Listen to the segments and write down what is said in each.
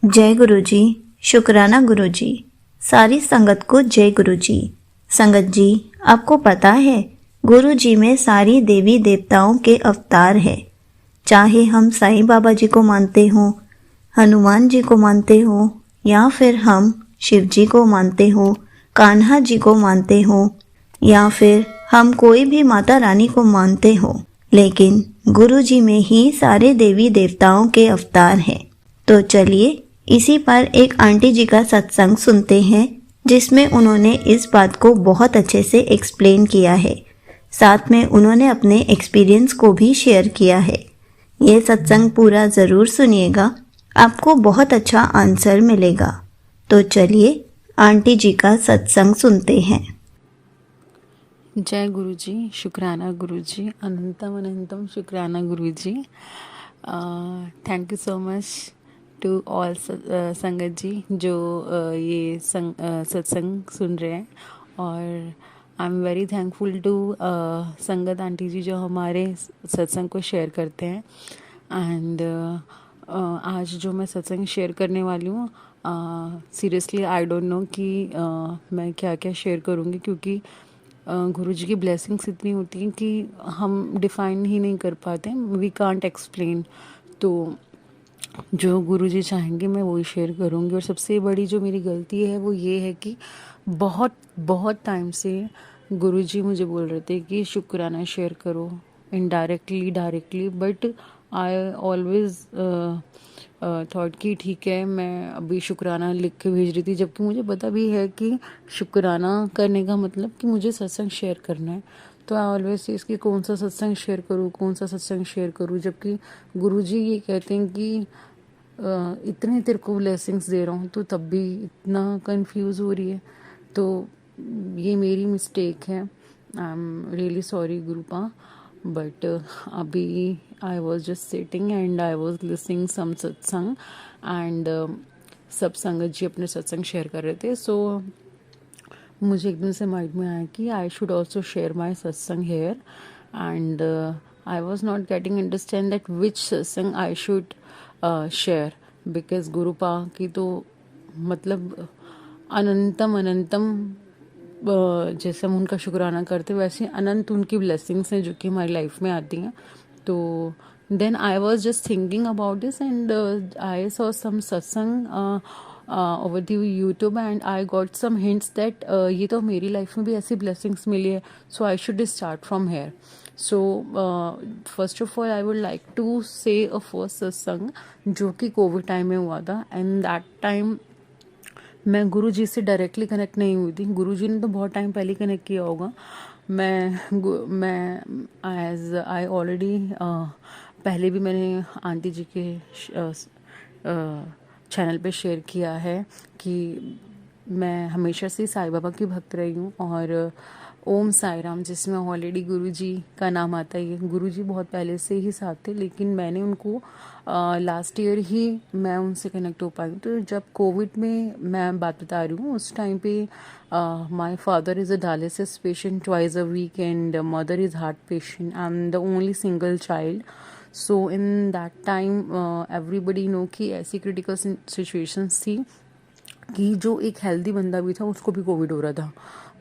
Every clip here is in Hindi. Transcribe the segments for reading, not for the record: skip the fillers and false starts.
जय गुरु जी। शुक्राना गुरु जी। सारी संगत को जय गुरु जी। संगत जी, आपको पता है गुरु जी में सारी देवी देवताओं के अवतार है। चाहे हम साईं बाबा जी को मानते हो, हनुमान जी को मानते हो, या फिर हम शिव जी को मानते हो, कान्हा जी को मानते हो, या फिर हम कोई भी माता रानी को मानते हो, लेकिन गुरु जी में ही सारे देवी देवताओं के अवतार हैं। तो चलिए इसी पर एक आंटी जी का सत्संग सुनते हैं, जिसमें उन्होंने इस बात को बहुत अच्छे से एक्सप्लेन किया है। साथ में उन्होंने अपने एक्सपीरियंस को भी शेयर किया है। ये सत्संग पूरा ज़रूर सुनिएगा, आपको बहुत अच्छा आंसर मिलेगा। तो चलिए आंटी जी का सत्संग सुनते हैं। जय गुरु जी। शुक्राना गुरु जी। अनंतम अनंतम शुक्राना Guru ji. Thank you so much to all sangat ji जो ये सत्संग सुन रहे हैं, और I am very thankful to sangat auntie ji जो हमारे सत्संग को शेयर करते हैं। एंड आज जो मैं सत्संग शेयर करने वाली हूँ, सीरियसली आई डोंट नो कि मैं क्या क्या शेयर करूँगी, क्योंकि गुरु जी की ब्लेसिंग्स इतनी होती हैं कि हम डिफ़ाइन ही नहीं कर पाते, वी कांट एक्सप्लेन। तो जो गुरु जी चाहेंगे मैं वही शेयर करूँगी। और सबसे बड़ी जो मेरी गलती है वो ये है कि बहुत बहुत टाइम से गुरु जी मुझे बोल रहे थे कि शुक्राना शेयर करो, indirectly directly, but I always thought कि ठीक है, मैं अभी शुक्राना लिख के भेज रही थी, जबकि मुझे पता भी है कि शुक्राना करने का मतलब कि मुझे सत्संग शेयर करना है। तो आई ऑलवेज से इसकी कौन सा सत्संग शेयर करूँ, कौन सा सत्संग शेयर करूँ, जबकि गुरुजी ये कहते हैं कि इतने तेरे को ब्लेसिंग्स दे रहा हूँ तो तब भी इतना कंफ्यूज हो रही है। तो ये मेरी मिस्टेक है, I am really sorry Gurupa. But अभी I was just sitting and I was listening some satsang, and सब संगत जी अपने सत्संग शेयर कर रहे थे। सो मुझे एकदम से माइंड में आया कि I should also share my satsang here, and I was not getting understand that which satsang I should share, because Gurupa की तो मतलब अनंतम अनंतम, जैसे हम उनका शुक्राना करते वैसे अनंत उनकी ब्लेसिंग्स हैं जो कि हमारी लाइफ में आती हैं। तो then I was just thinking about this, and I saw some satsang over the YouTube, and I got some hints that ये तो मेरी लाइफ में भी ऐसी ब्लेसिंग्स मिली है, so I should start from here. So first of all I would like to say a first सत्संग जो कि कोविड टाइम में हुआ था, एंड दैट टाइम मैं गुरु जी से डायरेक्टली कनेक्ट नहीं हुई थी। गुरु जी ने तो बहुत टाइम पहले कनेक्ट किया होगा। मैं एज आई ऑलरेडी पहले भी मैंने आंटी जी के चैनल पे शेयर किया है कि मैं हमेशा से साईं बाबा की भक्त रही हूँ, और ओम साई राम जिसमें ऑलरेडी गुरु जी का नाम आता ही है। गुरु जी बहुत पहले से ही साथ थे, लेकिन मैंने उनको लास्ट ईयर ही मैं उनसे कनेक्ट हो पाई। तो जब कोविड में मैं बात बता रही हूँ, उस टाइम पे my father is a dialysis patient twice a week, and mother is heart patient. I am the only single child. So in that time everybody know कि ऐसी क्रिटिकल सिचुएशंस थी कि जो एक हेल्दी बंदा भी था उसको भी कोविड हो रहा था।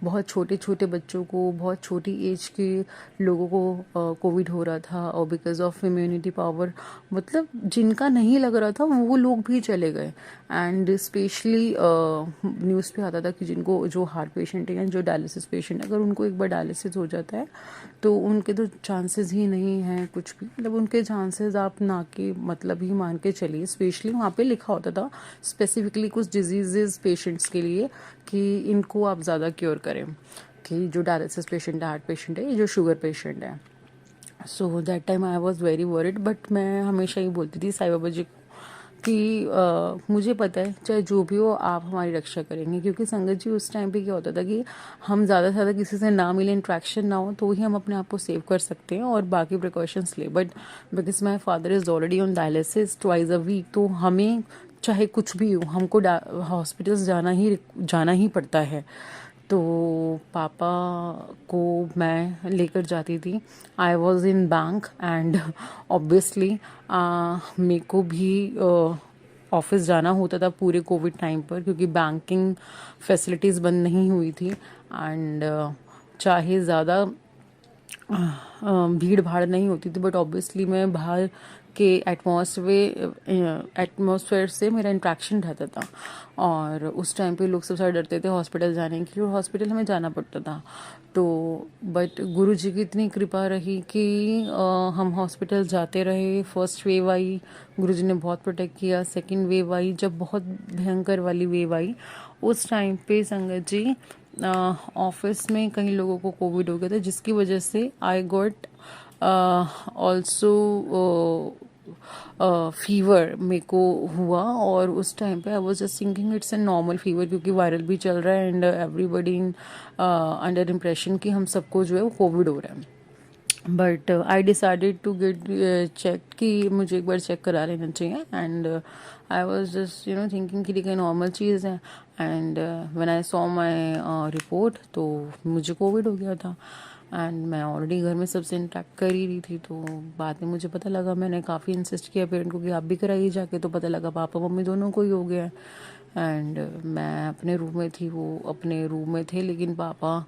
बहुत छोटे छोटे बच्चों को, बहुत छोटी एज के लोगों को कोविड हो रहा था, और बिकॉज ऑफ इम्यूनिटी पावर मतलब जिनका नहीं लग रहा था वो लोग भी चले गए। एंड स्पेशली न्यूज़ पे आता था कि जिनको जो हार्ट पेशेंट है या जो डायलिसिस पेशेंट है, अगर उनको एक बार डायलिसिस हो जाता है तो उनके तो चांसेस ही नहीं हैं कुछ भी, मतलब उनके चांसेस आप ना के मतलब ही मान के चलिए। स्पेशली वहाँ पे लिखा होता था स्पेसिफिकली कुछ डिजीजेस पेशेंट्स के लिए कि इनको आप ज़्यादा क्योर करें, कि जो डायलिसिस पेशेंट है, हार्ट पेशेंट है, जो शुगर पेशेंट है। So that time I was very worried, but मैं हमेशा ही बोलती थी साईं बाबा जी को कि मुझे पता है चाहे जो भी हो आप हमारी रक्षा करेंगे, क्योंकि संगत जी उस टाइम पे क्या होता था कि हम ज़्यादा से ज़्यादा किसी से ना मिले, इंट्रैक्शन ना हो, तो ही हम अपने आप को सेव कर सकते हैं और बाकी प्रिकॉशंस ले। But because my father is already on dialysis twice a week, तो हमें चाहे कुछ भी हो हमको हॉस्पिटल्स जाना ही पड़ता है। तो पापा को मैं लेकर जाती थी। I was in bank, and obviously मेरे को भी ऑफिस जाना होता था पूरे कोविड टाइम पर, क्योंकि बैंकिंग फैसिलिटीज़ बंद नहीं हुई थी। एंड चाहे ज़्यादा भीड़ भाड़ नहीं होती थी, बट ऑब्वियसली मैं बाहर के एटमॉस्फेयर से मेरा इंट्रैक्शन रहता था। और उस टाइम पे लोग सबसे डरते थे हॉस्पिटल जाने की, और हॉस्पिटल हमें जाना पड़ता था। तो बट गुरु जी की इतनी कृपा रही कि हम हॉस्पिटल जाते रहे। फर्स्ट वेव आई, गुरु जी ने बहुत प्रोटेक्ट किया। सेकंड वेव आई, जब बहुत भयंकर वाली वेव आई, उस टाइम पे संगत जी ऑफिस में कई लोगों को कोविड हो गया था, जिसकी वजह से आई गॉट ऑल्सो फीवर मेरे को हुआ। और उस टाइम पे आई was just thinking it's a normal fever, क्योंकि वायरल भी चल रहा है and everybody in under impression कि हम सबको जो है वो कोविड हो रहा है। But I decided to get check कि मुझे एक बार चेक करा लेना चाहिए। And I was just thinking कि ठीक है, नॉर्मल चीज़ है। And when I saw my report, तो मुझे कोविड हो गया था। एंड मैं ऑलरेडी घर में सबसे इंटरेक्ट कर ही रही थी। तो बाद में मुझे पता लगा, मैंने काफ़ी इंसिस्ट किया पेरेंट को कि आप भी कराइए जाके, तो पता लगा पापा मम्मी दोनों को ही हो गया है। एंड मैं अपने रूम में थी, वो अपने रूम में थे, लेकिन पापा,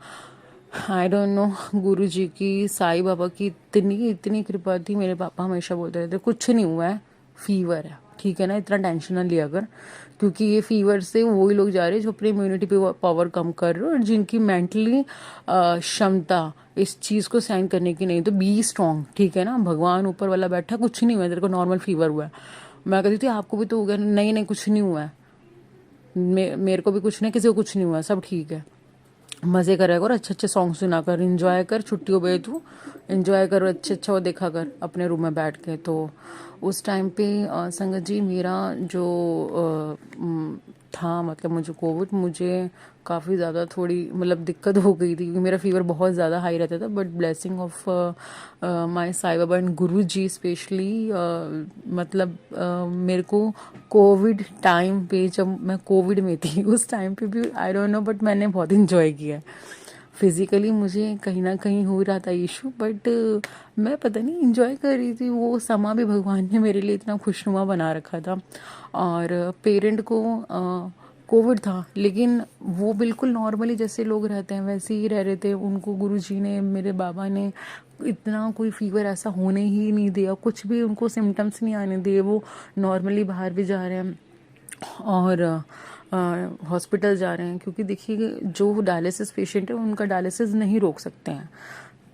आई डोंट नो, गुरु जी की, साईं बाबा की इतनी इतनी कृपा थी। मेरे पापा हमेशा बोलते रहते कुछ नहीं हुआ है, फीवर है, ठीक है ना, इतना टेंशन ना लिया कर, क्योंकि ये फीवर से वही लोग जा रहे हैं जो अपनी इम्यूनिटी पावर कम कर रहे हो, और जिनकी मेंटली क्षमता इस चीज़ को सहन करने की नहीं। तो बी स्ट्रांग, ठीक है ना, भगवान ऊपर वाला बैठा, कुछ नहीं हुआ है, तेरे को नॉर्मल फीवर हुआ है। मैं कहती थी आपको भी तो हो गया, नहीं नहीं कुछ नहीं हुआ है, मेरे को भी कुछ नहीं, किसी को कुछ नहीं हुआ, सब ठीक है। मज़े करा कर, अच्छे अच्छे सॉन्ग सुना कर, इन्जॉय कर, छुट्टियों पे तू इन्जॉय कर, अच्छे अच्छा वो देखा कर अपने रूम में बैठ के। तो उस टाइम पे संगत जी मेरा जो था, मतलब मुझे कोविड, मुझे काफ़ी ज़्यादा थोड़ी मतलब दिक्कत हो गई थी, क्योंकि मेरा फीवर बहुत ज़्यादा हाई रहता था। But blessing of my Sai Baba and Guru ji specially, मतलब मेरे को कोविड टाइम पे, जब मैं कोविड में थी उस टाइम पे भी आई डोंट नो, बट मैंने बहुत इंजॉय किया। फिजिकली मुझे कहीं ना कहीं हो रहा था इशू, बट मैं पता नहीं इंजॉय कर रही थी। वो समा भी भगवान ने मेरे लिए इतना खुशनुमा बना रखा था। और पेरेंट को कोविड था, लेकिन वो बिल्कुल नॉर्मली जैसे लोग रहते हैं वैसे ही रह रहे थे। उनको गुरुजी ने, मेरे बाबा ने इतना कोई फीवर ऐसा होने ही नहीं दिया, कुछ भी उनको सिम्टम्स नहीं आने दिए। वो नॉर्मली बाहर भी जा रहे हैं और हॉस्पिटल जा रहे हैं, क्योंकि देखिए जो डायलिसिस पेशेंट है उनका डायलिसिस नहीं रोक सकते हैं।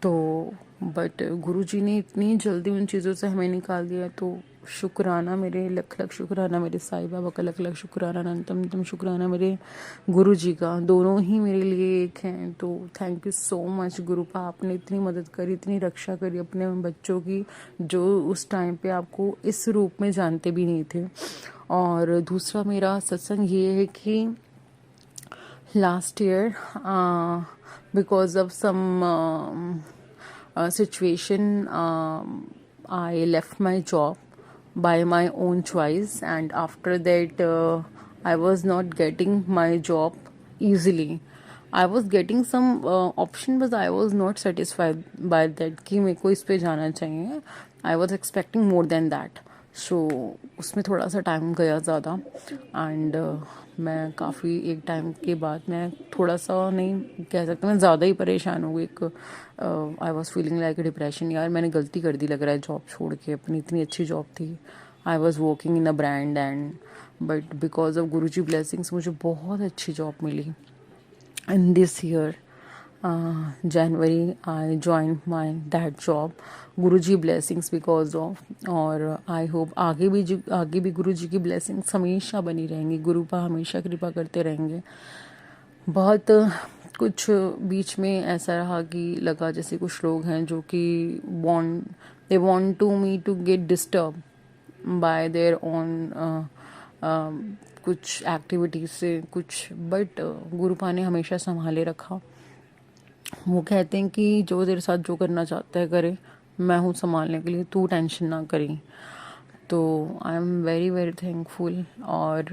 तो बट गुरुजी ने इतनी जल्दी उन चीज़ों से हमें निकाल दिया। तो शुक्राना, मेरे लख लख शुक्राना मेरे साईं बाबा का, लख लख शुक्राना, अनंतम शुक्राना मेरे गुरु जी का। दोनों ही मेरे लिए एक हैं। तो थैंक यू सो मच गुरुपा, आपने इतनी मदद करी, इतनी रक्षा करी अपने बच्चों की, जो उस टाइम पे आपको इस रूप में जानते भी नहीं थे। और दूसरा मेरा सत्संग ये है कि last year because of some situation, I left my job by my own choice, and after that I was not getting my job easily. I was getting some option, but I was not satisfied by that कि मेरे को इस पे जाना चाहिए. I was expecting more than that. सो उसमें थोड़ा सा टाइम गया ज़्यादा। एंड मैं काफ़ी एक टाइम के बाद मैं थोड़ा सा, नहीं कह सकता, मैं ज़्यादा ही परेशान हो गई। एक I was feeling like depression, यार मैंने गलती कर दी लग रहा है जॉब छोड़ के, अपनी इतनी अच्छी जॉब थी। I was working in a brand and but because of Guruji blessings मुझे बहुत अच्छी जॉब मिली। In this year January I joined my that job, Guruji blessings because of. और आई होप आगे भी गुरुजी की ब्लेसिंग्स हमेशा बनी रहेंगी, गुरुपा हमेशा कृपा करते रहेंगे। बहुत कुछ बीच में ऐसा रहा कि लगा जैसे कुछ लोग हैं जो कि they want to me to get disturb by their own कुछ एक्टिविटीज से कुछ, बट गुरुपा ने हमेशा संभाले रखा। वो कहते हैं कि जो तेरे साथ जो करना चाहता है करे, मैं हूँ संभालने के लिए, तू टेंशन ना करी। तो आई एम वेरी वेरी थैंकफुल। और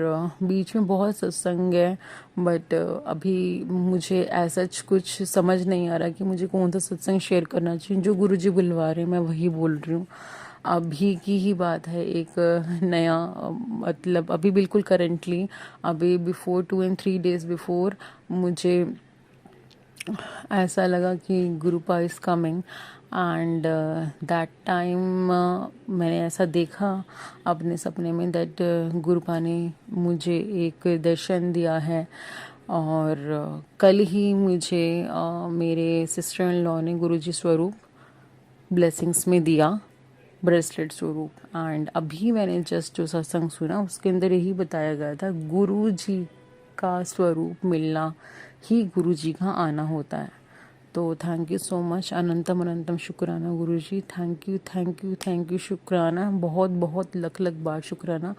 बीच में बहुत सत्संग है, बट अभी मुझे ऐसा कुछ समझ नहीं आ रहा कि मुझे कौन सा सत्संग शेयर करना चाहिए। जो गुरुजी बुलवा रहे हैं मैं वही बोल रही हूँ। अभी की ही बात है, एक नया मतलब अभी बिल्कुल करेंटली, अभी बिफोर 2 and 3 days बिफोर मुझे ऐसा लगा कि Gurupa is coming and that time मैंने ऐसा देखा अपने सपने में दैट गुरुपा ने मुझे एक दर्शन दिया है। और कल ही मुझे मेरे सिस्टर इन लॉ ने गुरुजी स्वरूप ब्लेसिंग्स में दिया, ब्रेसलेट स्वरूप। एंड अभी मैंने जस्ट जो सत्संग सुना उसके अंदर यही बताया गया था, गुरु जी का स्वरूप मिलना ही गुरु जी का आना होता है। तो थैंक यू सो मच, अनंतम अनंतम शुक्राना Guru ji. Thank you thank you thank you, शुक्राना, बहुत बहुत लख लख बार शुक्राना।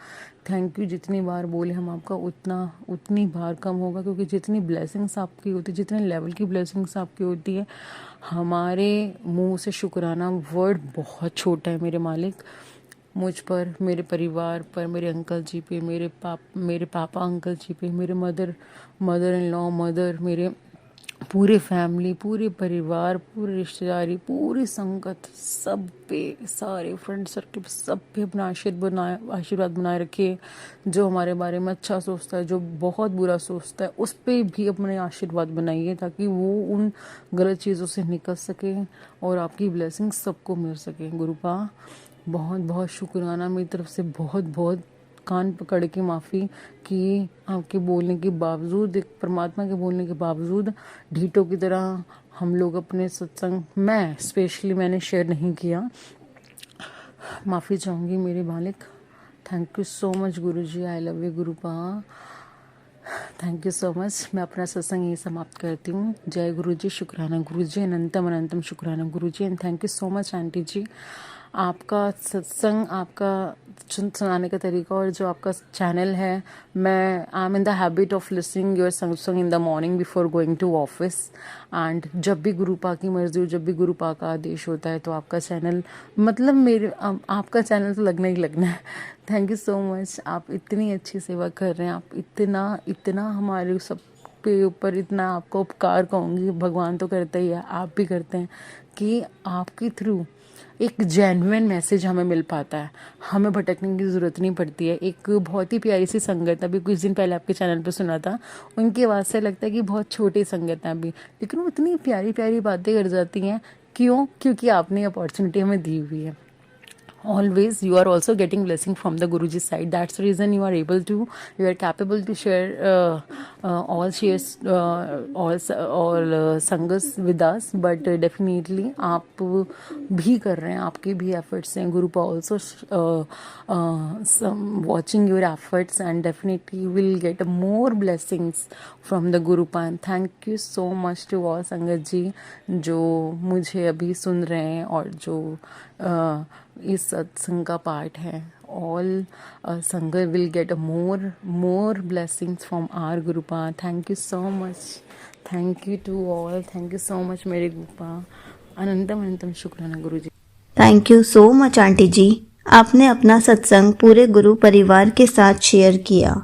थैंक यू, जितनी बार बोले हम आपका उतनी बार कम होगा, क्योंकि जितनी ब्लेसिंग्स आपकी होती, जितने लेवल की ब्लेसिंग्स आपकी होती है, हमारे मुंह से शुक्राना वर्ड बहुत छोटा है मेरे मालिक। मुझ पर, मेरे परिवार पर, मेरे अंकल जी पे, मेरे पापा अंकल जी पे, मेरे मदर इन लॉ, मेरे पूरे फैमिली, पूरे परिवार, पूरे रिश्तेदारी, पूरी संगत, सब पे, सारे फ्रेंड सर्कल, सब पे अपना आशीर्वाद बनाए रखिए। जो हमारे बारे में अच्छा सोचता है, जो बहुत बुरा सोचता है, उस पे भी अपने आशीर्वाद बनाइए, ताकि वो उन गलत चीज़ों से निकल सके और आपकी ब्लेसिंग सबको मिल सके। गुरुपा बहुत बहुत शुक्राना, मेरी तरफ से बहुत बहुत कान पकड़ के माफ़ी कि आपके बोलने के बावजूद, एक परमात्मा के बोलने के बावजूद ढीठों की तरह हम लोग अपने सत्संग, मैं स्पेशली मैंने शेयर नहीं किया। माफ़ी चाहूँगी मेरे मालिक। Thank you so much Guruji, I love you गुरुपा, thank you so much. मैं अपना सत्संग यही समाप्त करती हूँ। जय गुरुजी, शुक्राना गुरुजी, अनंतम अनंतम शुक्राना Guruji, and thank you so much auntie ji. आपका सत्संग, आपका सुनाने का तरीका और जो आपका चैनल है, मैं I am in the habit of listening your satsang in the morning before going to office. And जब भी गुरुपा की मर्जी हो, जब भी गुरुपा का आदेश होता है, तो आपका चैनल, मतलब आपका चैनल तो लगना ही लगना है। थैंक यू सो मच, आप इतनी अच्छी सेवा कर रहे हैं, आप इतना हमारे सब पे ऊपर इतना आपका उपकार कहूँगी, भगवान तो करता ही है, आप भी करते हैं, कि आपके थ्रू एक जेन्युइन मैसेज हमें मिल पाता है, हमें भटकने की ज़रूरत नहीं पड़ती है। एक बहुत ही प्यारी सी संगत, अभी कुछ दिन पहले आपके चैनल पे सुना था, उनकी आवाज़ से लगता है कि बहुत छोटी संगत है अभी, लेकिन वो इतनी प्यारी प्यारी बातें कर जाती हैं। क्यों? क्योंकि आपने अपॉर्चुनिटी हमें दी हुई है। Always you are also getting blessing from the Guruji side. That's the reason you are capable to share all sangas with us. But definitely आप भी कर रहे हैं, आपके भी efforts हैं. Gurupa also watching your efforts, and definitely you will get more blessings from the Gurupa. And thank you so much to all संगत जी जो मुझे अभी सुन रहे हैं और जो इस सत्संग का पार्ट है। All sangat will get more blessings from our Gurupa. Thank you so much, thank you to all, thank you so much मेरे गुरुपा। अनंतम अनंतम शुक्राना Guru ji. Thank you so much auntie ji, आपने अपना सत्संग पूरे गुरु परिवार के साथ शेयर किया।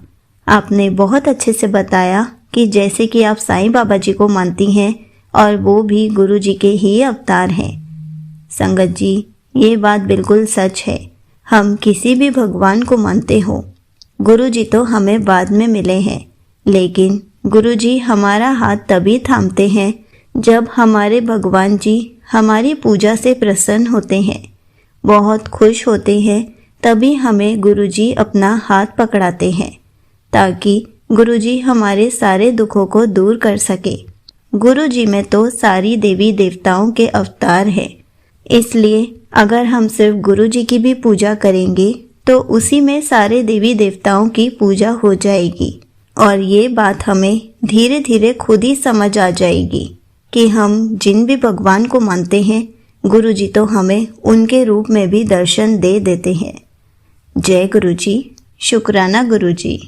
आपने बहुत अच्छे से बताया कि जैसे कि आप साईं बाबा जी को मानती हैं और वो भी गुरु जी के ही अवतार हैं। संगत जी, ये बात बिल्कुल सच है। हम किसी भी भगवान को मानते हो, गुरु जी तो हमें बाद में मिले हैं, लेकिन गुरु जी हमारा हाथ तभी थामते हैं जब हमारे भगवान जी हमारी पूजा से प्रसन्न होते हैं, बहुत खुश होते हैं, तभी हमें गुरु जी अपना हाथ पकड़ाते हैं, ताकि गुरु जी हमारे सारे दुखों को दूर कर सके। गुरु जी में तो सारी देवी देवताओं के अवतार हैं, इसलिए अगर हम सिर्फ गुरु जी की भी पूजा करेंगे तो उसी में सारे देवी देवताओं की पूजा हो जाएगी। और ये बात हमें धीरे धीरे खुद ही समझ आ जाएगी कि हम जिन भी भगवान को मानते हैं, गुरु जी तो हमें उनके रूप में भी दर्शन दे देते हैं। जय गुरु जी, शुक्राना गुरु जी।